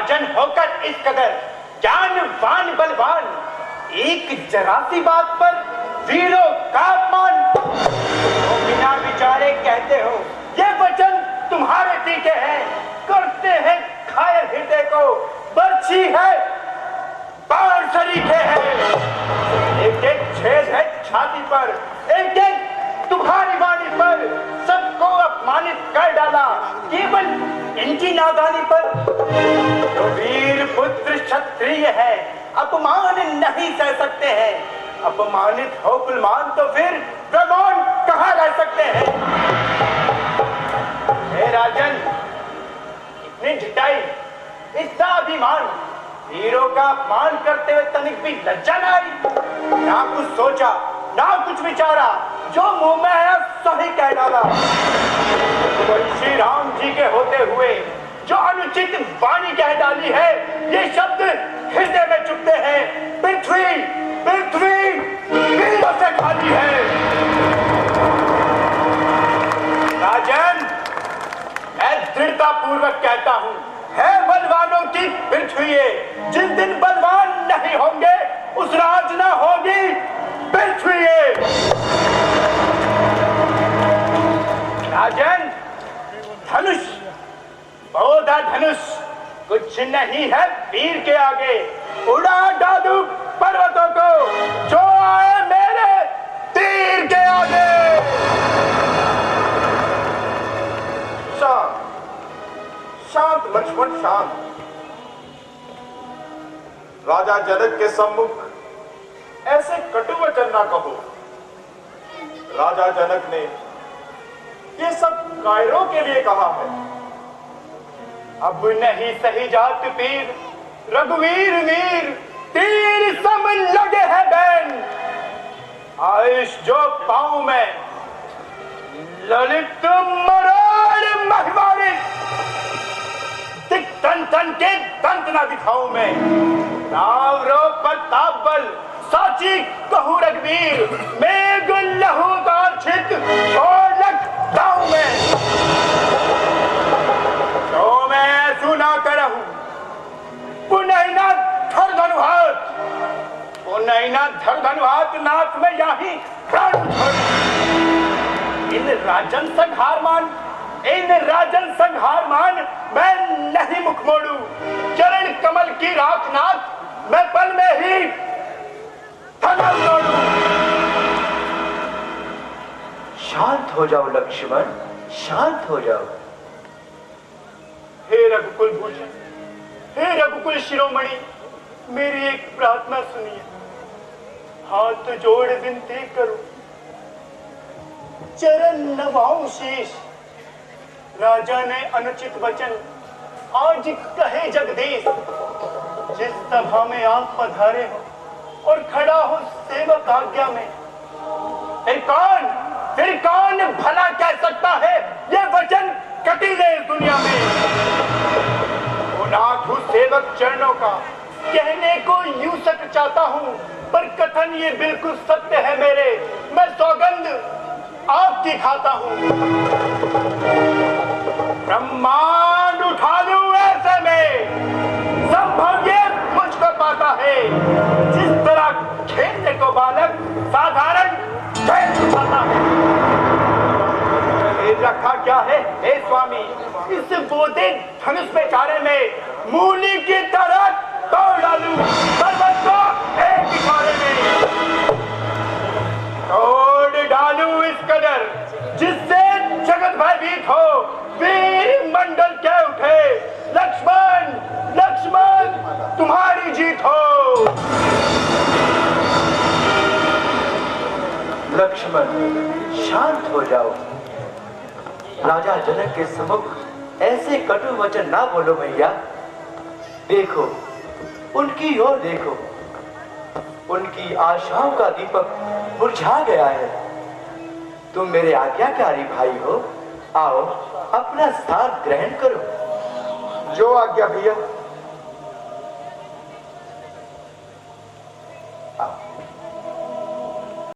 राजन होकर इस कदर ज्ञानवान बलवान, एक जरा सी बात पर वीरों का अपमान, तो बिना विचारे कहते हो ये वचन तुम्हारे तीखे हैं, करते हैं घायल हृदय को, बर्छी है बाण सरीखे है, एक एक छेद है छाती पर, एक एक तुम्हारी वाणी पर, सबको अपमानित कर डाला केवल इनकी नादानी पर। तो वीर पुत्र क्षत्रिय है, अपमान नहीं सह सकते हैं, अपमानित हो कुलमान तो फिर प्रमाण कहाँ रह सकते हैं। हे राजन, इतनी ढिठाई, इतना अभिमान, वीरों का अपमान करते हुए तनिक भी लज्जा न आई, ना कुछ सोचा ना कुछ विचारा, जो मुंह में है सही कह डाला। तो श्री राम जी के होते हुए जो अनुचित वाणी कह डाली है, ये शब्द हृदय में चुभते हैं। पृथ्वी पृथ्वी वीरों से खाली है। राजन, मैं दृढ़ता पूर्वक कहता हूं, है बलवानों की पृथ्वी, जिस दिन बलवान नहीं होंगे उस राज न होगी पृथ्वी। राजन, धनुष बोधा धनुष कुछ नहीं है वीर के आगे, उड़ा डालू पर्वतों को जो आए मेरे तीर के आगे। शांत शांत लक्ष्मण शांत। राजा जनक के सम्मुख ऐसे कटु वचन ना कहो। राजा जनक ने ये सब कायरों के लिए कहा है। अब नहीं सही जात पीर, रघुवीर वीर तीर सम लगे है बैन, आयुष जो पाऊं मैं ललित मरार महिमानित, दिख तन तन के दंत ना दिखाऊं मैं, नाव रो प्रताप बल साची कहूं रघुवीर, मेघ लहू दार्छित छोड़ लग जाऊं मैं। तो मैं सुना करहूं पुनः ना धर धनुहात, पुनः ना धर धनुहात, नाथ में यहीं प्राण छोड़। इन राजन संहार मान, इन राजन संहार मान, मैं नहीं मुख मोड़ू, चरण कमल की राख नाथ मैं पल में ही धनुष तोड़ू। शांत हो जाओ लक्ष्मण, शांत हो जाओ। हे रघुकुल भूषण, हे रघुकुल शिरोमणि, मेरी एक प्रार्थना सुनिए, हाथ जोड़ विनती करूं, चरण नवाऊं शीश। राजा ने अनुचित वचन आज कहे जगदीश, जिस सभा में आप पधारे हो और खड़ा हो सेवक आज्ञा में, फिर कौन भला कह सकता है ये वचन कटीले इस दुनिया में। नाथ हूं सेवक चरणों का, कहने को यूं सक चाहता हूं, पर कथन ये बिल्कुल सत्य है मेरे, मैं सौगंध आपकी खाता हूं। ब्रह्मांड उठा लूं ऐसे में, संभव ये मुझको पाता है, जिस तरह खेलने को बालक साधारण खेल पाता है। रखा क्या है हे स्वामी इस बोधे धनुष बेचारे में, मूली की तरह तोड़ डालूं पर्वत को एक इशारे में, तोड़ डालूं इस कदर जिससे जगत भयभीत हो, वीर मंडल के उठे, लक्ष्मण लक्ष्मण तुम्हारी जीत हो। लक्ष्मण शांत हो जाओ। राजा जनक के सम्मुख ऐसे कटु वचन ना बोलो भैया। देखो उनकी ओर देखो, उनकी आशाओं का दीपक बुझा गया है। तुम मेरे आज्ञाकारी भाई हो, आओ अपना स्थान ग्रहण करो। जो आज्ञा भैया।